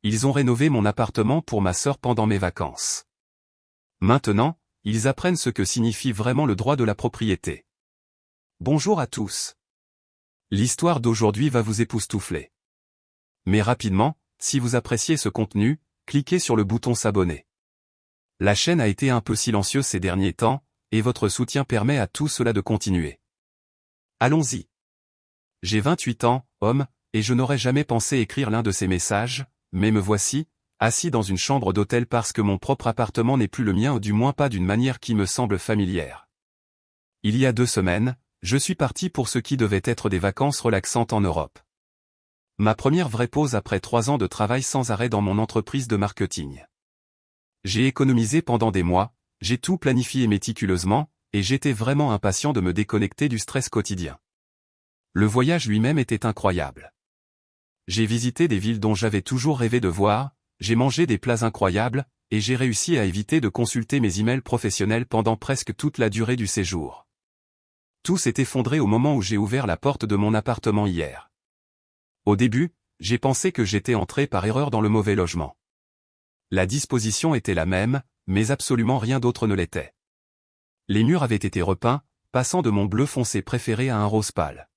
Ils ont rénové mon appartement pour ma sœur pendant mes vacances. Maintenant, ils apprennent ce que signifie vraiment le droit de la propriété. Bonjour à tous. L'histoire d'aujourd'hui va vous époustoufler. Mais rapidement, si vous appréciez ce contenu, cliquez sur le bouton s'abonner. La chaîne a été un peu silencieuse ces derniers temps, et votre soutien permet à tout cela de continuer. Allons-y. J'ai 28 ans, homme, et je n'aurais jamais pensé écrire l'un de ces messages, mais me voici, assis dans une chambre d'hôtel parce que mon propre appartement n'est plus le mien ou du moins pas d'une manière qui me semble familière. Il y a 2 semaines, je suis parti pour ce qui devait être des vacances relaxantes en Europe. Ma première vraie pause après 3 ans de travail sans arrêt dans mon entreprise de marketing. J'ai économisé pendant des mois, j'ai tout planifié méticuleusement, et j'étais vraiment impatient de me déconnecter du stress quotidien. Le voyage lui-même était incroyable. J'ai visité des villes dont j'avais toujours rêvé de voir, j'ai mangé des plats incroyables, et j'ai réussi à éviter de consulter mes emails professionnels pendant presque toute la durée du séjour. Tout s'est effondré au moment où j'ai ouvert la porte de mon appartement hier. Au début, j'ai pensé que j'étais entré par erreur dans le mauvais logement. La disposition était la même, mais absolument rien d'autre ne l'était. Les murs avaient été repeints, passant de mon bleu foncé préféré à un rose pâle.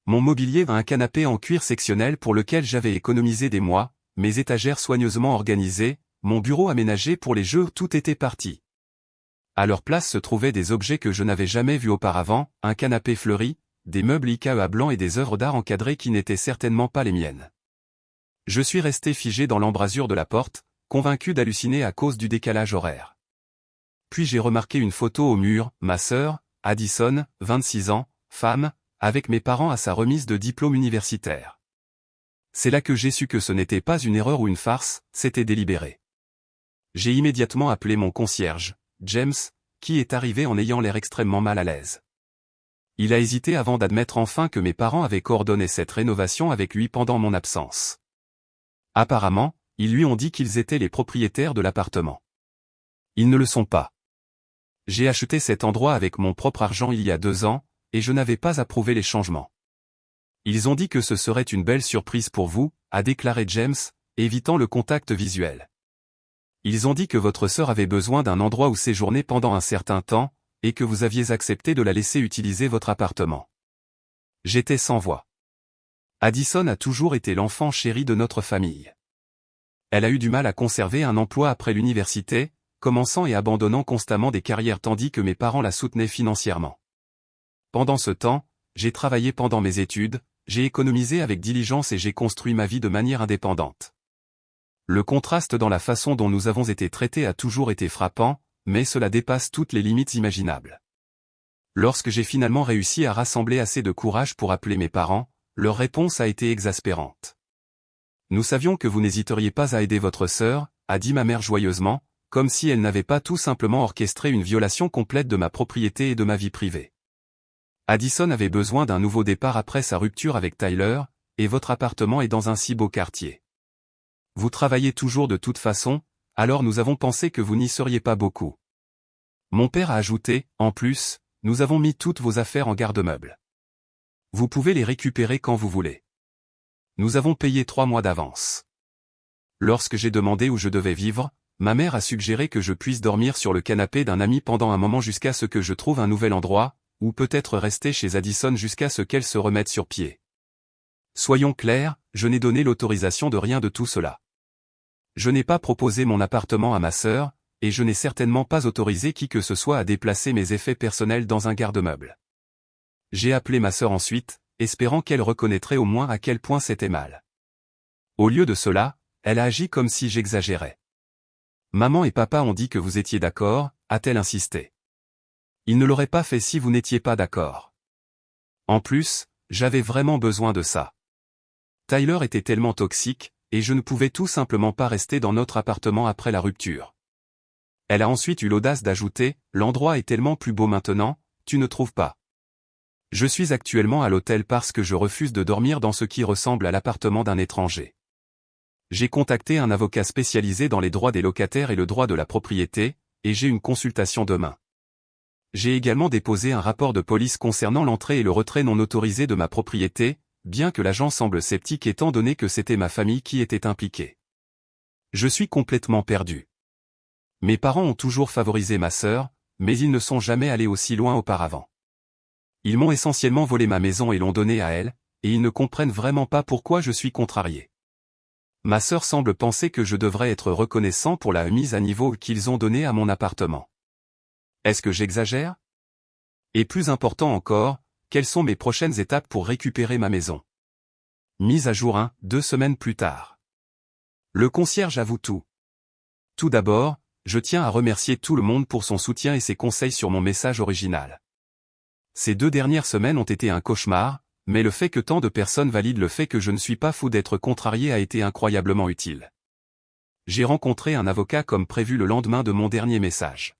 Mon mobilier a un canapé en cuir sectionnel pour lequel j'avais économisé des mois, mes étagères soigneusement organisées, mon bureau aménagé pour les jeux, tout était parti. À leur place se trouvaient des objets que je n'avais jamais vus auparavant, un canapé fleuri, des meubles IKEA blancs et des œuvres d'art encadrées qui n'étaient certainement pas les miennes. Je suis resté figé dans l'embrasure de la porte, convaincu d'halluciner à cause du décalage horaire. Puis j'ai remarqué une photo au mur, ma sœur, Addison, 26 ans, femme, avec mes parents à sa remise de diplôme universitaire. C'est là que j'ai su que ce n'était pas une erreur ou une farce, c'était délibéré. J'ai immédiatement appelé mon concierge, James, qui est arrivé en ayant l'air extrêmement mal à l'aise. Il a hésité avant d'admettre enfin que mes parents avaient coordonné cette rénovation avec lui pendant mon absence. Apparemment, ils lui ont dit qu'ils étaient les propriétaires de l'appartement. Ils ne le sont pas. J'ai acheté cet endroit avec mon propre argent il y a 2 ans, et je n'avais pas approuvé les changements. Ils ont dit que ce serait une belle surprise pour vous, a déclaré James, évitant le contact visuel. Ils ont dit que votre sœur avait besoin d'un endroit où séjourner pendant un certain temps, et que vous aviez accepté de la laisser utiliser votre appartement. J'étais sans voix. Addison a toujours été l'enfant chéri de notre famille. Elle a eu du mal à conserver un emploi après l'université, commençant et abandonnant constamment des carrières tandis que mes parents la soutenaient financièrement. Pendant ce temps, j'ai travaillé pendant mes études, j'ai économisé avec diligence et j'ai construit ma vie de manière indépendante. Le contraste dans la façon dont nous avons été traités a toujours été frappant, mais cela dépasse toutes les limites imaginables. Lorsque j'ai finalement réussi à rassembler assez de courage pour appeler mes parents, leur réponse a été exaspérante. Nous savions que vous n'hésiteriez pas à aider votre sœur, a dit ma mère joyeusement, comme si elle n'avait pas tout simplement orchestré une violation complète de ma propriété et de ma vie privée. Addison avait besoin d'un nouveau départ après sa rupture avec Tyler, et votre appartement est dans un si beau quartier. Vous travaillez toujours de toute façon, alors nous avons pensé que vous n'y seriez pas beaucoup. Mon père a ajouté, en plus, nous avons mis toutes vos affaires en garde-meubles. Vous pouvez les récupérer quand vous voulez. Nous avons payé 3 mois d'avance. Lorsque j'ai demandé où je devais vivre, ma mère a suggéré que je puisse dormir sur le canapé d'un ami pendant un moment jusqu'à ce que je trouve un nouvel endroit, ou peut-être rester chez Addison jusqu'à ce qu'elle se remette sur pied. Soyons clairs, je n'ai donné l'autorisation de rien de tout cela. Je n'ai pas proposé mon appartement à ma sœur, et je n'ai certainement pas autorisé qui que ce soit à déplacer mes effets personnels dans un garde-meuble. J'ai appelé ma sœur ensuite, espérant qu'elle reconnaîtrait au moins à quel point c'était mal. Au lieu de cela, elle a agi comme si j'exagérais. Maman et papa ont dit que vous étiez d'accord, a-t-elle insisté. Ils ne l'auraient pas fait si vous n'étiez pas d'accord. En plus, j'avais vraiment besoin de ça. Tyler était tellement toxique, et je ne pouvais tout simplement pas rester dans notre appartement après la rupture. Elle a ensuite eu l'audace d'ajouter, l'endroit est tellement plus beau maintenant, tu ne trouves pas? Je suis actuellement à l'hôtel parce que je refuse de dormir dans ce qui ressemble à l'appartement d'un étranger. J'ai contacté un avocat spécialisé dans les droits des locataires et le droit de la propriété, et j'ai une consultation demain. J'ai également déposé un rapport de police concernant l'entrée et le retrait non autorisé de ma propriété, bien que l'agent semble sceptique étant donné que c'était ma famille qui était impliquée. Je suis complètement perdu. Mes parents ont toujours favorisé ma sœur, mais ils ne sont jamais allés aussi loin auparavant. Ils m'ont essentiellement volé ma maison et l'ont donnée à elle, et ils ne comprennent vraiment pas pourquoi je suis contrarié. Ma sœur semble penser que je devrais être reconnaissant pour la mise à niveau qu'ils ont donnée à mon appartement. Est-ce que j'exagère? Et plus important encore, quelles sont mes prochaines étapes pour récupérer ma maison? Mise à jour 2 semaines plus tard. Le concierge avoue tout. Tout d'abord, je tiens à remercier tout le monde pour son soutien et ses conseils sur mon message original. Ces 2 dernières semaines ont été un cauchemar, mais le fait que tant de personnes valident le fait que je ne suis pas fou d'être contrarié a été incroyablement utile. J'ai rencontré un avocat comme prévu le lendemain de mon dernier message.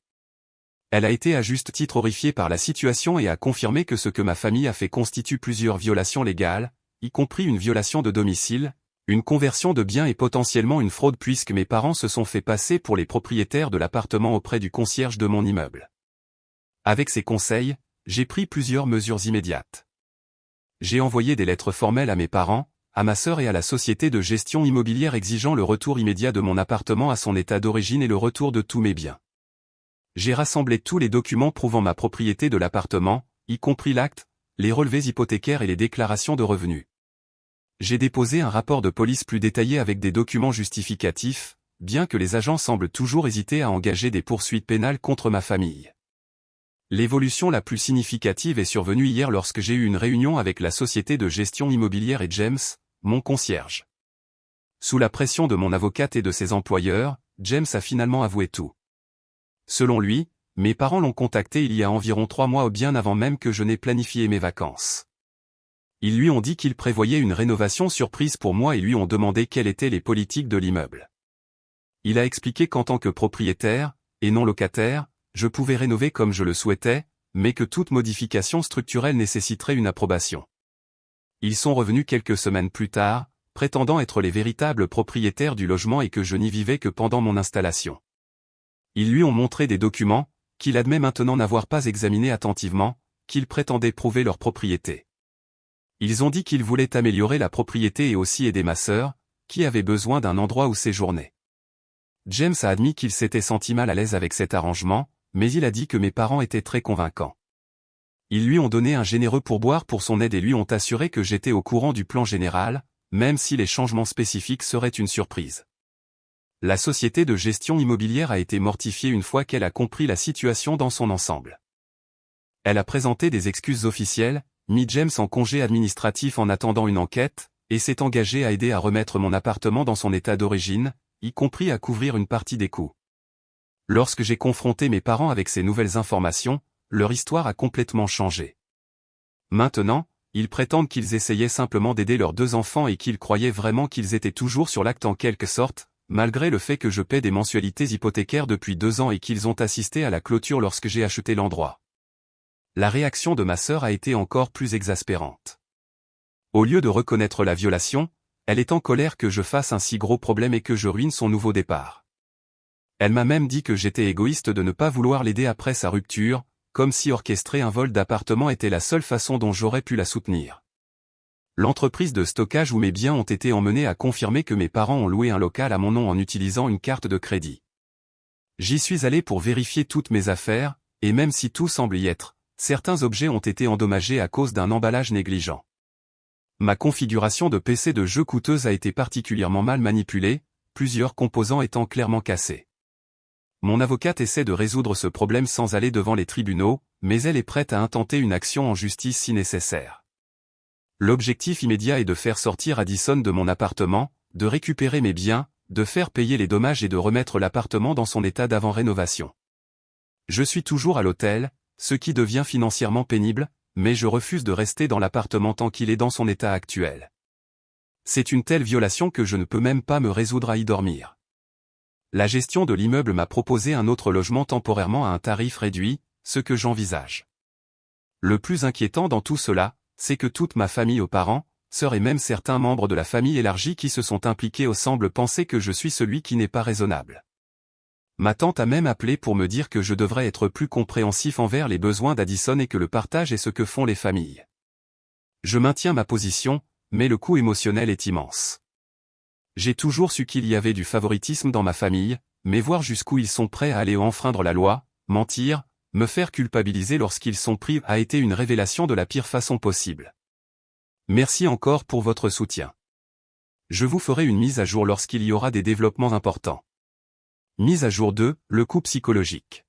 Elle a été à juste titre horrifiée par la situation et a confirmé que ce que ma famille a fait constitue plusieurs violations légales, y compris une violation de domicile, une conversion de biens et potentiellement une fraude puisque mes parents se sont fait passer pour les propriétaires de l'appartement auprès du concierge de mon immeuble. Avec ces conseils, j'ai pris plusieurs mesures immédiates. J'ai envoyé des lettres formelles à mes parents, à ma sœur et à la société de gestion immobilière exigeant le retour immédiat de mon appartement à son état d'origine et le retour de tous mes biens. J'ai rassemblé tous les documents prouvant ma propriété de l'appartement, y compris l'acte, les relevés hypothécaires et les déclarations de revenus. J'ai déposé un rapport de police plus détaillé avec des documents justificatifs, bien que les agents semblent toujours hésiter à engager des poursuites pénales contre ma famille. L'évolution la plus significative est survenue hier lorsque j'ai eu une réunion avec la société de gestion immobilière et James, mon concierge. Sous la pression de mon avocate et de ses employeurs, James a finalement avoué tout. Selon lui, mes parents l'ont contacté il y a environ 3 mois bien avant même que je n'ai planifié mes vacances. Ils lui ont dit qu'ils prévoyaient une rénovation surprise pour moi et lui ont demandé quelles étaient les politiques de l'immeuble. Il a expliqué qu'en tant que propriétaire, et non locataire, je pouvais rénover comme je le souhaitais, mais que toute modification structurelle nécessiterait une approbation. Ils sont revenus quelques semaines plus tard, prétendant être les véritables propriétaires du logement et que je n'y vivais que pendant mon installation. Ils lui ont montré des documents, qu'il admet maintenant n'avoir pas examinés attentivement, qu'ils prétendaient prouver leur propriété. Ils ont dit qu'ils voulaient améliorer la propriété et aussi aider ma sœur, qui avait besoin d'un endroit où séjourner. James a admis qu'il s'était senti mal à l'aise avec cet arrangement, mais il a dit que mes parents étaient très convaincants. Ils lui ont donné un généreux pourboire pour son aide et lui ont assuré que j'étais au courant du plan général, même si les changements spécifiques seraient une surprise. La société de gestion immobilière a été mortifiée une fois qu'elle a compris la situation dans son ensemble. Elle a présenté des excuses officielles, mis James en congé administratif en attendant une enquête, et s'est engagée à aider à remettre mon appartement dans son état d'origine, y compris à couvrir une partie des coûts. Lorsque j'ai confronté mes parents avec ces nouvelles informations, leur histoire a complètement changé. Maintenant, ils prétendent qu'ils essayaient simplement d'aider leurs 2 enfants et qu'ils croyaient vraiment qu'ils étaient toujours sur l'acte en quelque sorte, malgré le fait que je paie des mensualités hypothécaires depuis 2 ans et qu'ils ont assisté à la clôture lorsque j'ai acheté l'endroit. La réaction de ma sœur a été encore plus exaspérante. Au lieu de reconnaître la violation, elle est en colère que je fasse un si gros problème et que je ruine son nouveau départ. Elle m'a même dit que j'étais égoïste de ne pas vouloir l'aider après sa rupture, comme si orchestrer un vol d'appartement était la seule façon dont j'aurais pu la soutenir. L'entreprise de stockage où mes biens ont été emmenés a confirmé que mes parents ont loué un local à mon nom en utilisant une carte de crédit. J'y suis allé pour vérifier toutes mes affaires, et même si tout semble y être, certains objets ont été endommagés à cause d'un emballage négligent. Ma configuration de PC de jeu coûteuse a été particulièrement mal manipulée, plusieurs composants étant clairement cassés. Mon avocate essaie de résoudre ce problème sans aller devant les tribunaux, mais elle est prête à intenter une action en justice si nécessaire. L'objectif immédiat est de faire sortir Addison de mon appartement, de récupérer mes biens, de faire payer les dommages et de remettre l'appartement dans son état d'avant rénovation. Je suis toujours à l'hôtel, ce qui devient financièrement pénible, mais je refuse de rester dans l'appartement tant qu'il est dans son état actuel. C'est une telle violation que je ne peux même pas me résoudre à y dormir. La gestion de l'immeuble m'a proposé un autre logement temporairement à un tarif réduit, ce que j'envisage. Le plus inquiétant dans tout cela, c'est que toute ma famille aux parents, sœurs et même certains membres de la famille élargie qui se sont impliqués semblent penser que je suis celui qui n'est pas raisonnable. Ma tante a même appelé pour me dire que je devrais être plus compréhensif envers les besoins d'Addison et que le partage est ce que font les familles. Je maintiens ma position, mais le coût émotionnel est immense. J'ai toujours su qu'il y avait du favoritisme dans ma famille, mais voir jusqu'où ils sont prêts à aller enfreindre la loi, mentir, me faire culpabiliser lorsqu'ils sont pris a été une révélation de la pire façon possible. Merci encore pour votre soutien. Je vous ferai une mise à jour lorsqu'il y aura des développements importants. Mise à jour 2, le coup psychologique.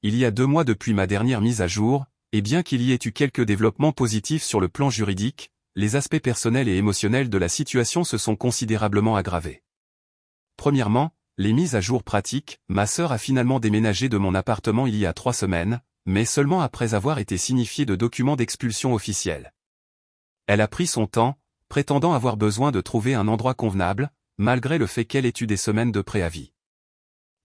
Il y a 2 mois depuis ma dernière mise à jour, et bien qu'il y ait eu quelques développements positifs sur le plan juridique, les aspects personnels et émotionnels de la situation se sont considérablement aggravés. Premièrement, les mises à jour pratiques, ma sœur a finalement déménagé de mon appartement il y a 3 semaines, mais seulement après avoir été signifiée de documents d'expulsion officiels. Elle a pris son temps, prétendant avoir besoin de trouver un endroit convenable, malgré le fait qu'elle ait eu des semaines de préavis.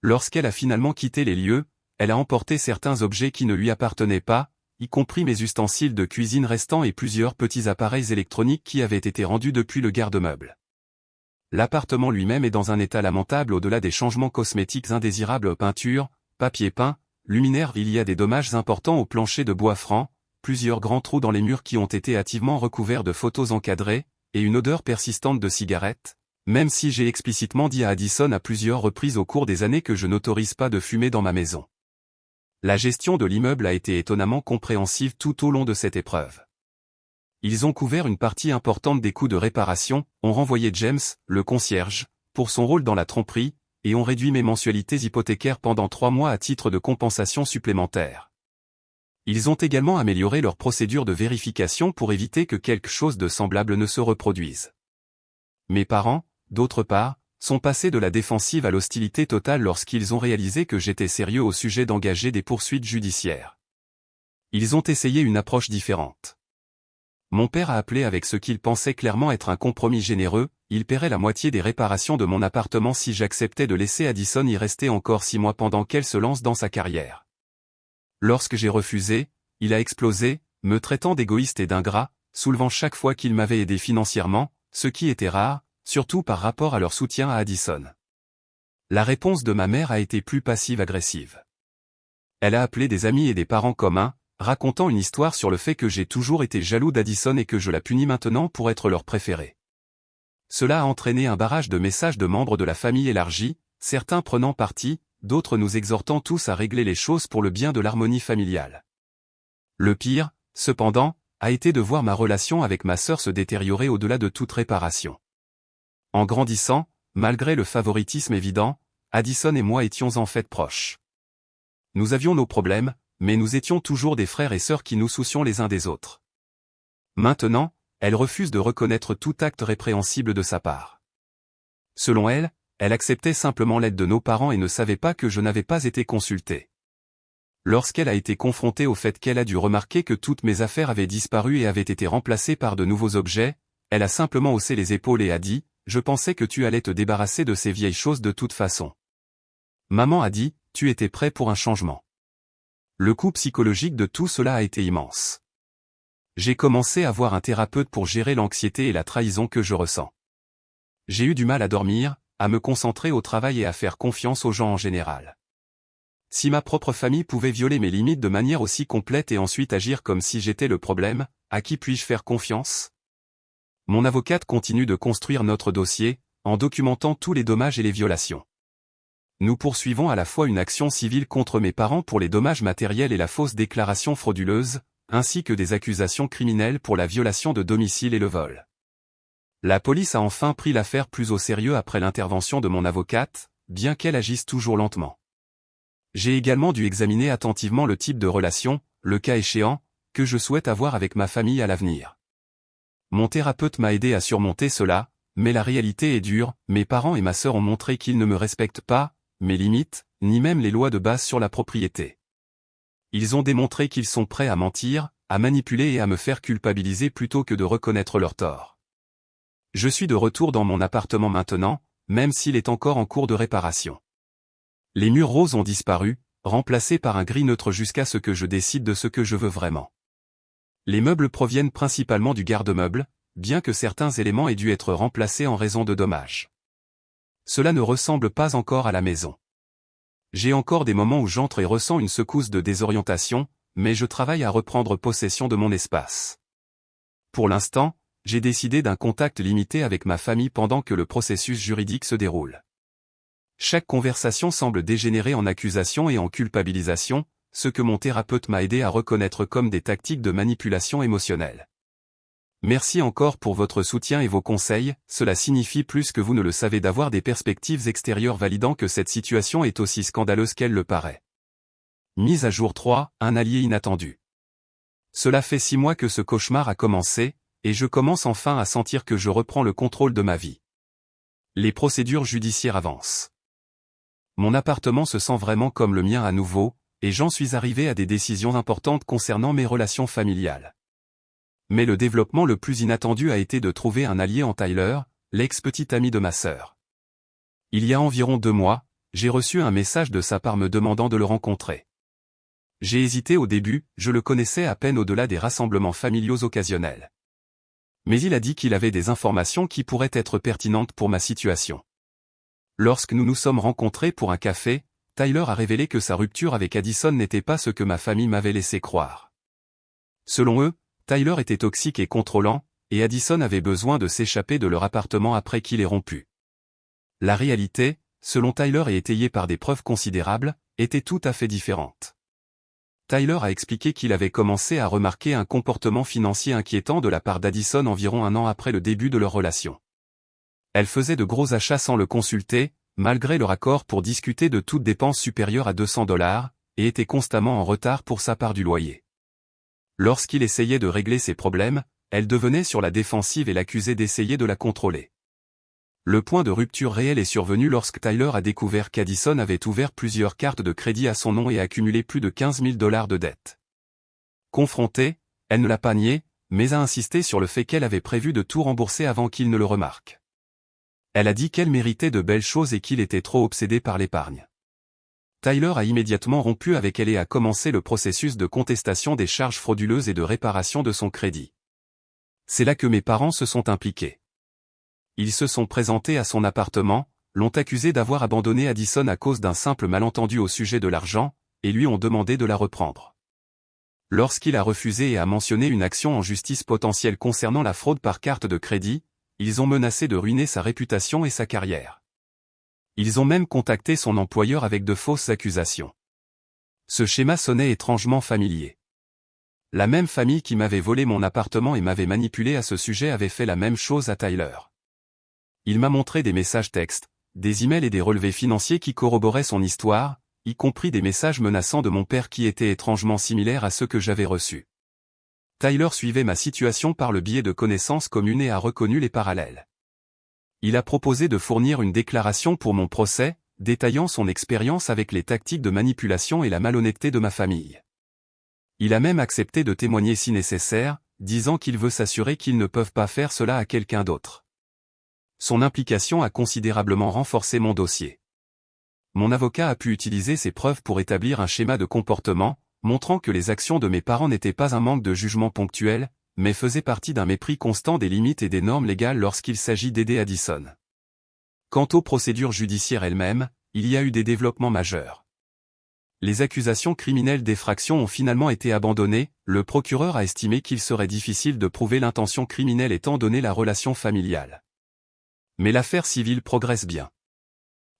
Lorsqu'elle a finalement quitté les lieux, elle a emporté certains objets qui ne lui appartenaient pas, y compris mes ustensiles de cuisine restants et plusieurs petits appareils électroniques qui avaient été rendus depuis le garde-meubles. L'appartement lui-même est dans un état lamentable au-delà des changements cosmétiques indésirables, peinture, papier peint, luminaire. Il y a des dommages importants au plancher de bois franc, plusieurs grands trous dans les murs qui ont été hâtivement recouverts de photos encadrées, et une odeur persistante de cigarettes, même si j'ai explicitement dit à Addison à plusieurs reprises au cours des années que je n'autorise pas de fumer dans ma maison. La gestion de l'immeuble a été étonnamment compréhensive tout au long de cette épreuve. Ils ont couvert une partie importante des coûts de réparation, ont renvoyé James, le concierge, pour son rôle dans la tromperie, et ont réduit mes mensualités hypothécaires pendant 3 mois à titre de compensation supplémentaire. Ils ont également amélioré leur procédure de vérification pour éviter que quelque chose de semblable ne se reproduise. Mes parents, d'autre part, sont passés de la défensive à l'hostilité totale lorsqu'ils ont réalisé que j'étais sérieux au sujet d'engager des poursuites judiciaires. Ils ont essayé une approche différente. Mon père a appelé avec ce qu'il pensait clairement être un compromis généreux, il paierait la moitié des réparations de mon appartement si j'acceptais de laisser Addison y rester encore 6 mois pendant qu'elle se lance dans sa carrière. Lorsque j'ai refusé, il a explosé, me traitant d'égoïste et d'ingrat, soulevant chaque fois qu'il m'avait aidé financièrement, ce qui était rare, surtout par rapport à leur soutien à Addison. La réponse de ma mère a été plus passive-agressive. Elle a appelé des amis et des parents communs, racontant une histoire sur le fait que j'ai toujours été jaloux d'Addison et que je la punis maintenant pour être leur préféré. Cela a entraîné un barrage de messages de membres de la famille élargie, certains prenant parti, d'autres nous exhortant tous à régler les choses pour le bien de l'harmonie familiale. Le pire, cependant, a été de voir ma relation avec ma sœur se détériorer au-delà de toute réparation. En grandissant, malgré le favoritisme évident, Addison et moi étions en fait proches. Nous avions nos problèmes, mais nous étions toujours des frères et sœurs qui nous soucions les uns des autres. Maintenant, elle refuse de reconnaître tout acte répréhensible de sa part. Selon elle, elle acceptait simplement l'aide de nos parents et ne savait pas que je n'avais pas été consulté. Lorsqu'elle a été confrontée au fait qu'elle a dû remarquer que toutes mes affaires avaient disparu et avaient été remplacées par de nouveaux objets, elle a simplement haussé les épaules et a dit « Je pensais que tu allais te débarrasser de ces vieilles choses de toute façon. » Maman a dit « Tu étais prêt pour un changement. » Le coût psychologique de tout cela a été immense. J'ai commencé à voir un thérapeute pour gérer l'anxiété et la trahison que je ressens. J'ai eu du mal à dormir, à me concentrer au travail et à faire confiance aux gens en général. Si ma propre famille pouvait violer mes limites de manière aussi complète et ensuite agir comme si j'étais le problème, à qui puis-je faire confiance ? Mon avocate continue de construire notre dossier, en documentant tous les dommages et les violations. Nous poursuivons à la fois une action civile contre mes parents pour les dommages matériels et la fausse déclaration frauduleuse, ainsi que des accusations criminelles pour la violation de domicile et le vol. La police a enfin pris l'affaire plus au sérieux après l'intervention de mon avocate, bien qu'elle agisse toujours lentement. J'ai également dû examiner attentivement le type de relation, le cas échéant, que je souhaite avoir avec ma famille à l'avenir. Mon thérapeute m'a aidé à surmonter cela, mais la réalité est dure, mes parents et ma sœur ont montré qu'ils ne me respectent pas, mes limites, ni même les lois de base sur la propriété. Ils ont démontré qu'ils sont prêts à mentir, à manipuler et à me faire culpabiliser plutôt que de reconnaître leurs torts. Je suis de retour dans mon appartement maintenant, même s'il est encore en cours de réparation. Les murs roses ont disparu, remplacés par un gris neutre jusqu'à ce que je décide de ce que je veux vraiment. Les meubles proviennent principalement du garde-meuble, bien que certains éléments aient dû être remplacés en raison de dommages. Cela ne ressemble pas encore à la maison. J'ai encore des moments où j'entre et ressens une secousse de désorientation, mais je travaille à reprendre possession de mon espace. Pour l'instant, j'ai décidé d'un contact limité avec ma famille pendant que le processus juridique se déroule. Chaque conversation semble dégénérer en accusation et en culpabilisation, ce que mon thérapeute m'a aidé à reconnaître comme des tactiques de manipulation émotionnelle. Merci encore pour votre soutien et vos conseils, cela signifie plus que vous ne le savez d'avoir des perspectives extérieures validant que cette situation est aussi scandaleuse qu'elle le paraît. Mise à jour 3, un allié inattendu. Cela fait 6 mois que ce cauchemar a commencé, et je commence enfin à sentir que je reprends le contrôle de ma vie. Les procédures judiciaires avancent. Mon appartement se sent vraiment comme le mien à nouveau, et j'en suis arrivé à des décisions importantes concernant mes relations familiales. Mais le développement le plus inattendu a été de trouver un allié en Tyler, l'ex-petit ami de ma sœur. Il y a environ 2 mois, j'ai reçu un message de sa part me demandant de le rencontrer. J'ai hésité au début, je le connaissais à peine au-delà des rassemblements familiaux occasionnels. Mais il a dit qu'il avait des informations qui pourraient être pertinentes pour ma situation. Lorsque nous nous sommes rencontrés pour un café, Tyler a révélé que sa rupture avec Addison n'était pas ce que ma famille m'avait laissé croire. Selon eux, Tyler était toxique et contrôlant, et Addison avait besoin de s'échapper de leur appartement après qu'il ait rompu. La réalité, selon Tyler et étayée par des preuves considérables, était tout à fait différente. Tyler a expliqué qu'il avait commencé à remarquer un comportement financier inquiétant de la part d'Addison environ 1 an après le début de leur relation. Elle faisait de gros achats sans le consulter, malgré leur accord pour discuter de toute dépense supérieure à $200, et était constamment en retard pour sa part du loyer. Lorsqu'il essayait de régler ses problèmes, elle devenait sur la défensive et l'accusait d'essayer de la contrôler. Le point de rupture réel est survenu lorsque Tyler a découvert qu'Addison avait ouvert plusieurs cartes de crédit à son nom et accumulé plus de $15 000 de dettes. Confrontée, elle ne l'a pas nié, mais a insisté sur le fait qu'elle avait prévu de tout rembourser avant qu'il ne le remarque. Elle a dit qu'elle méritait de belles choses et qu'il était trop obsédé par l'épargne. Tyler a immédiatement rompu avec elle et a commencé le processus de contestation des charges frauduleuses et de réparation de son crédit. C'est là que mes parents se sont impliqués. Ils se sont présentés à son appartement, l'ont accusé d'avoir abandonné Addison à cause d'un simple malentendu au sujet de l'argent, et lui ont demandé de la reprendre. Lorsqu'il a refusé et a mentionné une action en justice potentielle concernant la fraude par carte de crédit, ils ont menacé de ruiner sa réputation et sa carrière. Ils ont même contacté son employeur avec de fausses accusations. Ce schéma sonnait étrangement familier. La même famille qui m'avait volé mon appartement et m'avait manipulé à ce sujet avait fait la même chose à Tyler. Il m'a montré des messages textes, des emails et des relevés financiers qui corroboraient son histoire, y compris des messages menaçants de mon père qui étaient étrangement similaires à ceux que j'avais reçus. Tyler suivait ma situation par le biais de connaissances communes et a reconnu les parallèles. Il a proposé de fournir une déclaration pour mon procès, détaillant son expérience avec les tactiques de manipulation et la malhonnêteté de ma famille. Il a même accepté de témoigner si nécessaire, disant qu'il veut s'assurer qu'ils ne peuvent pas faire cela à quelqu'un d'autre. Son implication a considérablement renforcé mon dossier. Mon avocat a pu utiliser ces preuves pour établir un schéma de comportement, montrant que les actions de mes parents n'étaient pas un manque de jugement ponctuel, mais faisaient partie d'un mépris constant des limites et des normes légales lorsqu'il s'agit d'aider Addison. Quant aux procédures judiciaires elles-mêmes, il y a eu des développements majeurs. Les accusations criminelles d'effraction ont finalement été abandonnées, le procureur a estimé qu'il serait difficile de prouver l'intention criminelle étant donné la relation familiale. Mais l'affaire civile progresse bien.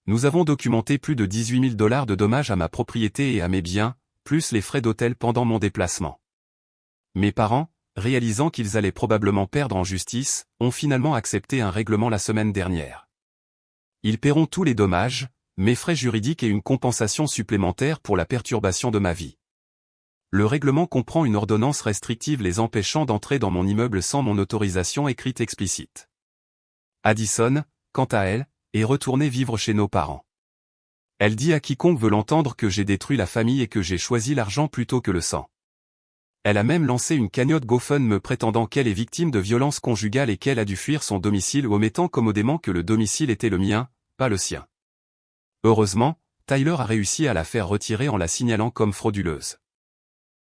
Nous avons documenté plus de $18 000 de dommages à ma propriété et à mes biens, plus les frais d'hôtel pendant mon déplacement. Mes parents, réalisant qu'ils allaient probablement perdre en justice, ont finalement accepté un règlement la semaine dernière. Ils paieront tous les dommages, mes frais juridiques et une compensation supplémentaire pour la perturbation de ma vie. Le règlement comprend une ordonnance restrictive les empêchant d'entrer dans mon immeuble sans mon autorisation écrite explicite. Addison, quant à elle, est retournée vivre chez nos parents. Elle dit à quiconque veut l'entendre que j'ai détruit la famille et que j'ai choisi l'argent plutôt que le sang. Elle a même lancé une cagnotte GoFundMe me prétendant qu'elle est victime de violences conjugales et qu'elle a dû fuir son domicile omettant commodément que le domicile était le mien, pas le sien. Heureusement, Tyler a réussi à la faire retirer en la signalant comme frauduleuse.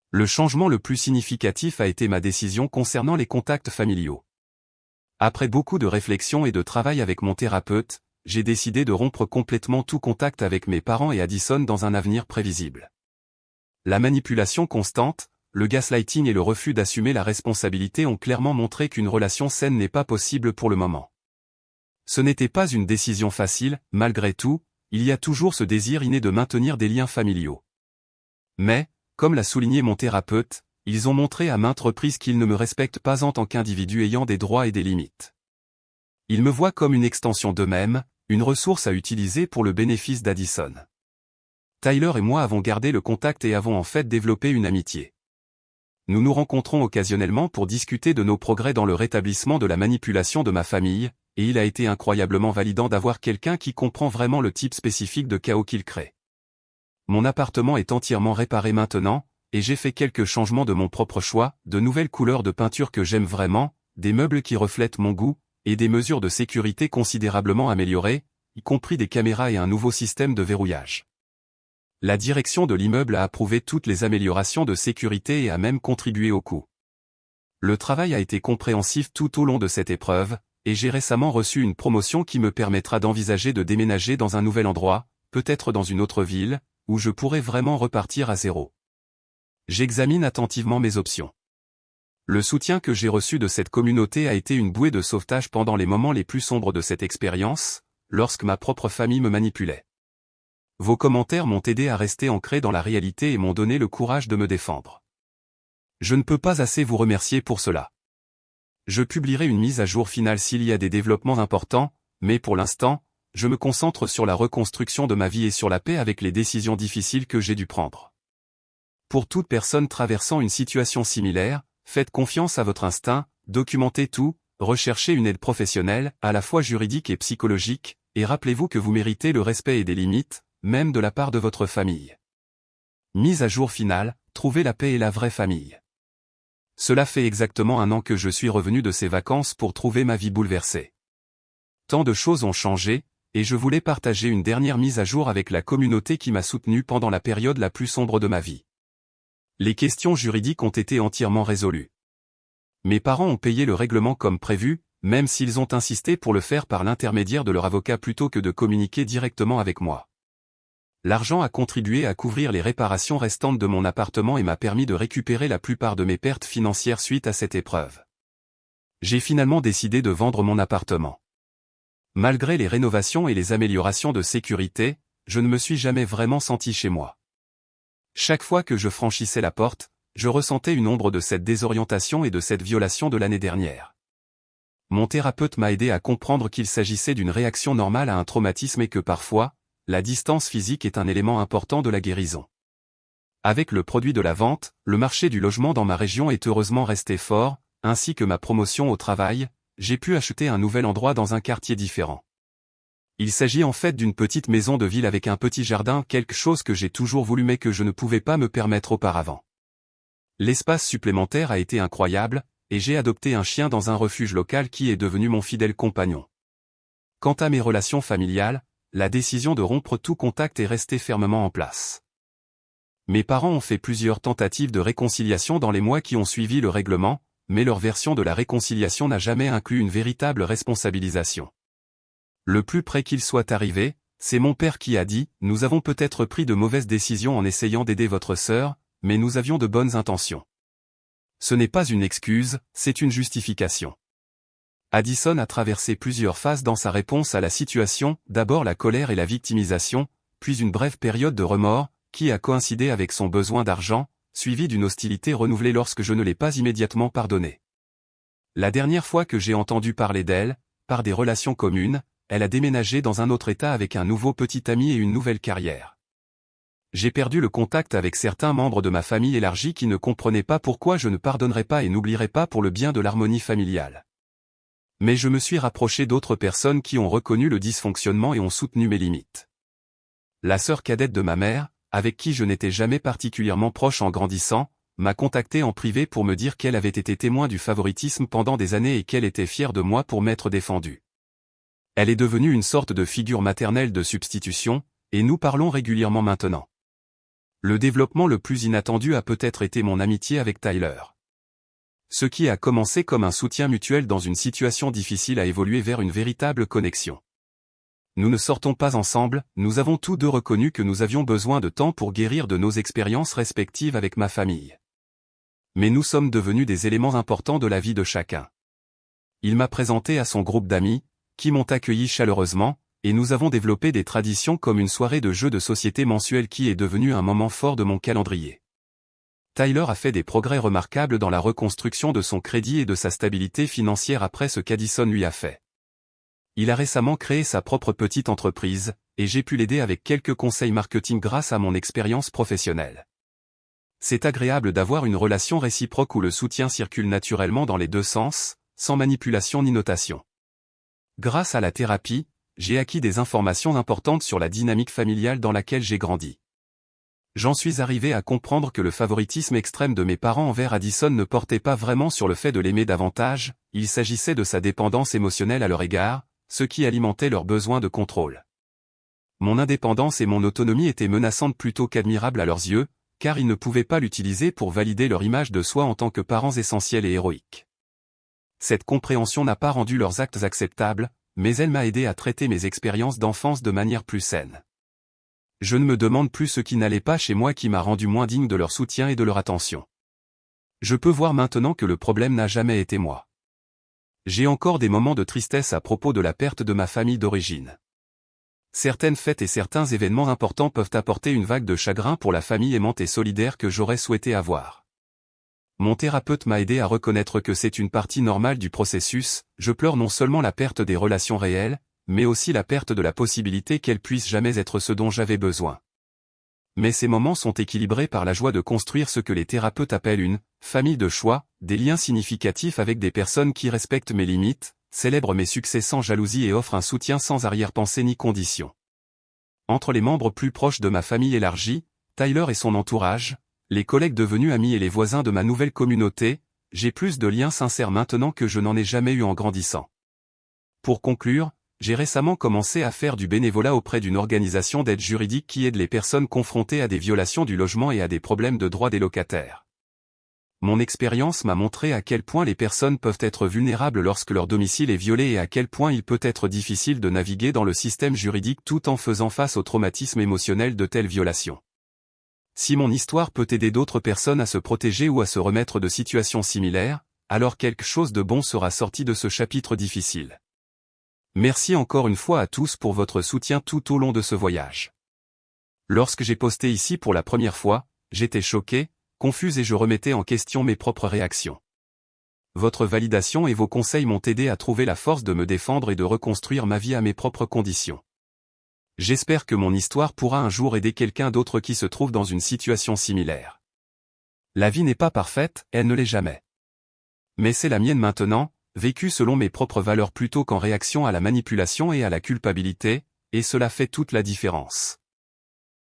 Le changement le plus significatif a été ma décision concernant les contacts familiaux. Après beaucoup de réflexion et de travail avec mon thérapeute, j'ai décidé de rompre complètement tout contact avec mes parents et Addison dans un avenir prévisible. La manipulation constante, le gaslighting et le refus d'assumer la responsabilité ont clairement montré qu'une relation saine n'est pas possible pour le moment. Ce n'était pas une décision facile, malgré tout, il y a toujours ce désir inné de maintenir des liens familiaux. Mais, comme l'a souligné mon thérapeute, ils ont montré à maintes reprises qu'ils ne me respectent pas en tant qu'individu ayant des droits et des limites. Ils me voient comme une extension d'eux-mêmes, une ressource à utiliser pour le bénéfice d'Addison. Tyler et moi avons gardé le contact et avons en fait développé une amitié. Nous nous rencontrons occasionnellement pour discuter de nos progrès dans le rétablissement de la manipulation de ma famille, et il a été incroyablement validant d'avoir quelqu'un qui comprend vraiment le type spécifique de chaos qu'il crée. Mon appartement est entièrement réparé maintenant, et j'ai fait quelques changements de mon propre choix, de nouvelles couleurs de peinture que j'aime vraiment, des meubles qui reflètent mon goût, et des mesures de sécurité considérablement améliorées, y compris des caméras et un nouveau système de verrouillage. La direction de l'immeuble a approuvé toutes les améliorations de sécurité et a même contribué au coût. Le travail a été compréhensif tout au long de cette épreuve, et j'ai récemment reçu une promotion qui me permettra d'envisager de déménager dans un nouvel endroit, peut-être dans une autre ville, où je pourrais vraiment repartir à zéro. J'examine attentivement mes options. Le soutien que j'ai reçu de cette communauté a été une bouée de sauvetage pendant les moments les plus sombres de cette expérience, lorsque ma propre famille me manipulait. Vos commentaires m'ont aidé à rester ancré dans la réalité et m'ont donné le courage de me défendre. Je ne peux pas assez vous remercier pour cela. Je publierai une mise à jour finale s'il y a des développements importants, mais pour l'instant, je me concentre sur la reconstruction de ma vie et sur la paix avec les décisions difficiles que j'ai dû prendre. Pour toute personne traversant une situation similaire, faites confiance à votre instinct, documentez tout, recherchez une aide professionnelle, à la fois juridique et psychologique, et rappelez-vous que vous méritez le respect et des limites, même de la part de votre famille. Mise à jour finale, trouvez la paix et la vraie famille. Cela fait exactement 1 an que je suis revenu de ces vacances pour trouver ma vie bouleversée. Tant de choses ont changé, et je voulais partager une dernière mise à jour avec la communauté qui m'a soutenu pendant la période la plus sombre de ma vie. Les questions juridiques ont été entièrement résolues. Mes parents ont payé le règlement comme prévu, même s'ils ont insisté pour le faire par l'intermédiaire de leur avocat plutôt que de communiquer directement avec moi. L'argent a contribué à couvrir les réparations restantes de mon appartement et m'a permis de récupérer la plupart de mes pertes financières suite à cette épreuve. J'ai finalement décidé de vendre mon appartement. Malgré les rénovations et les améliorations de sécurité, je ne me suis jamais vraiment senti chez moi. Chaque fois que je franchissais la porte, je ressentais une ombre de cette désorientation et de cette violation de l'année dernière. Mon thérapeute m'a aidé à comprendre qu'il s'agissait d'une réaction normale à un traumatisme et que parfois, la distance physique est un élément important de la guérison. Avec le produit de la vente, le marché du logement dans ma région est heureusement resté fort, ainsi que ma promotion au travail, j'ai pu acheter un nouvel endroit dans un quartier différent. Il s'agit en fait d'une petite maison de ville avec un petit jardin, quelque chose que j'ai toujours voulu mais que je ne pouvais pas me permettre auparavant. L'espace supplémentaire a été incroyable, et j'ai adopté un chien dans un refuge local qui est devenu mon fidèle compagnon. Quant à mes relations familiales, la décision de rompre tout contact est restée fermement en place. Mes parents ont fait plusieurs tentatives de réconciliation dans les mois qui ont suivi le règlement, mais leur version de la réconciliation n'a jamais inclus une véritable responsabilisation. Le plus près qu'il soit arrivé, c'est mon père qui a dit « Nous avons peut-être pris de mauvaises décisions en essayant d'aider votre sœur, mais nous avions de bonnes intentions. » Ce n'est pas une excuse, c'est une justification. Addison a traversé plusieurs phases dans sa réponse à la situation, d'abord la colère et la victimisation, puis une brève période de remords, qui a coïncidé avec son besoin d'argent, suivie d'une hostilité renouvelée lorsque je ne l'ai pas immédiatement pardonnée. La dernière fois que j'ai entendu parler d'elle, par des relations communes, elle a déménagé dans un autre état avec un nouveau petit ami et une nouvelle carrière. J'ai perdu le contact avec certains membres de ma famille élargie qui ne comprenaient pas pourquoi je ne pardonnerais pas et n'oublierais pas pour le bien de l'harmonie familiale. Mais je me suis rapproché d'autres personnes qui ont reconnu le dysfonctionnement et ont soutenu mes limites. La sœur cadette de ma mère, avec qui je n'étais jamais particulièrement proche en grandissant, m'a contacté en privé pour me dire qu'elle avait été témoin du favoritisme pendant des années et qu'elle était fière de moi pour m'être défendu. Elle est devenue une sorte de figure maternelle de substitution, et nous parlons régulièrement maintenant. Le développement le plus inattendu a peut-être été mon amitié avec Tyler. Ce qui a commencé comme un soutien mutuel dans une situation difficile a évolué vers une véritable connexion. Nous ne sortons pas ensemble, nous avons tous deux reconnu que nous avions besoin de temps pour guérir de nos expériences respectives avec ma famille. Mais nous sommes devenus des éléments importants de la vie de chacun. Il m'a présenté à son groupe d'amis, qui m'ont accueilli chaleureusement, et nous avons développé des traditions comme une soirée de jeux de société mensuelle qui est devenue un moment fort de mon calendrier. Tyler a fait des progrès remarquables dans la reconstruction de son crédit et de sa stabilité financière après ce qu'Addison lui a fait. Il a récemment créé sa propre petite entreprise, et j'ai pu l'aider avec quelques conseils marketing grâce à mon expérience professionnelle. C'est agréable d'avoir une relation réciproque où le soutien circule naturellement dans les deux sens, sans manipulation ni notation. Grâce à la thérapie, j'ai acquis des informations importantes sur la dynamique familiale dans laquelle j'ai grandi. J'en suis arrivé à comprendre que le favoritisme extrême de mes parents envers Addison ne portait pas vraiment sur le fait de l'aimer davantage, il s'agissait de sa dépendance émotionnelle à leur égard, ce qui alimentait leur besoin de contrôle. Mon indépendance et mon autonomie étaient menaçantes plutôt qu'admirables à leurs yeux, car ils ne pouvaient pas l'utiliser pour valider leur image de soi en tant que parents essentiels et héroïques. Cette compréhension n'a pas rendu leurs actes acceptables, mais elle m'a aidé à traiter mes expériences d'enfance de manière plus saine. Je ne me demande plus ce qui n'allait pas chez moi qui m'a rendu moins digne de leur soutien et de leur attention. Je peux voir maintenant que le problème n'a jamais été moi. J'ai encore des moments de tristesse à propos de la perte de ma famille d'origine. Certaines fêtes et certains événements importants peuvent apporter une vague de chagrin pour la famille aimante et solidaire que j'aurais souhaité avoir. Mon thérapeute m'a aidé à reconnaître que c'est une partie normale du processus, je pleure non seulement la perte des relations réelles, mais aussi la perte de la possibilité qu'elles puissent jamais être ce dont j'avais besoin. Mais ces moments sont équilibrés par la joie de construire ce que les thérapeutes appellent une « famille de choix », des liens significatifs avec des personnes qui respectent mes limites, célèbrent mes succès sans jalousie et offrent un soutien sans arrière-pensée ni condition. Entre les membres plus proches de ma famille élargie, Tyler et son entourage, les collègues devenus amis et les voisins de ma nouvelle communauté, j'ai plus de liens sincères maintenant que je n'en ai jamais eu en grandissant. Pour conclure, j'ai récemment commencé à faire du bénévolat auprès d'une organisation d'aide juridique qui aide les personnes confrontées à des violations du logement et à des problèmes de droits des locataires. Mon expérience m'a montré à quel point les personnes peuvent être vulnérables lorsque leur domicile est violé et à quel point il peut être difficile de naviguer dans le système juridique tout en faisant face au traumatisme émotionnel de telles violations. Si mon histoire peut aider d'autres personnes à se protéger ou à se remettre de situations similaires, alors quelque chose de bon sera sorti de ce chapitre difficile. Merci encore une fois à tous pour votre soutien tout au long de ce voyage. Lorsque j'ai posté ici pour la première fois, j'étais choqué, confus et je remettais en question mes propres réactions. Votre validation et vos conseils m'ont aidé à trouver la force de me défendre et de reconstruire ma vie à mes propres conditions. J'espère que mon histoire pourra un jour aider quelqu'un d'autre qui se trouve dans une situation similaire. La vie n'est pas parfaite, elle ne l'est jamais. Mais c'est la mienne maintenant, vécue selon mes propres valeurs plutôt qu'en réaction à la manipulation et à la culpabilité, et cela fait toute la différence.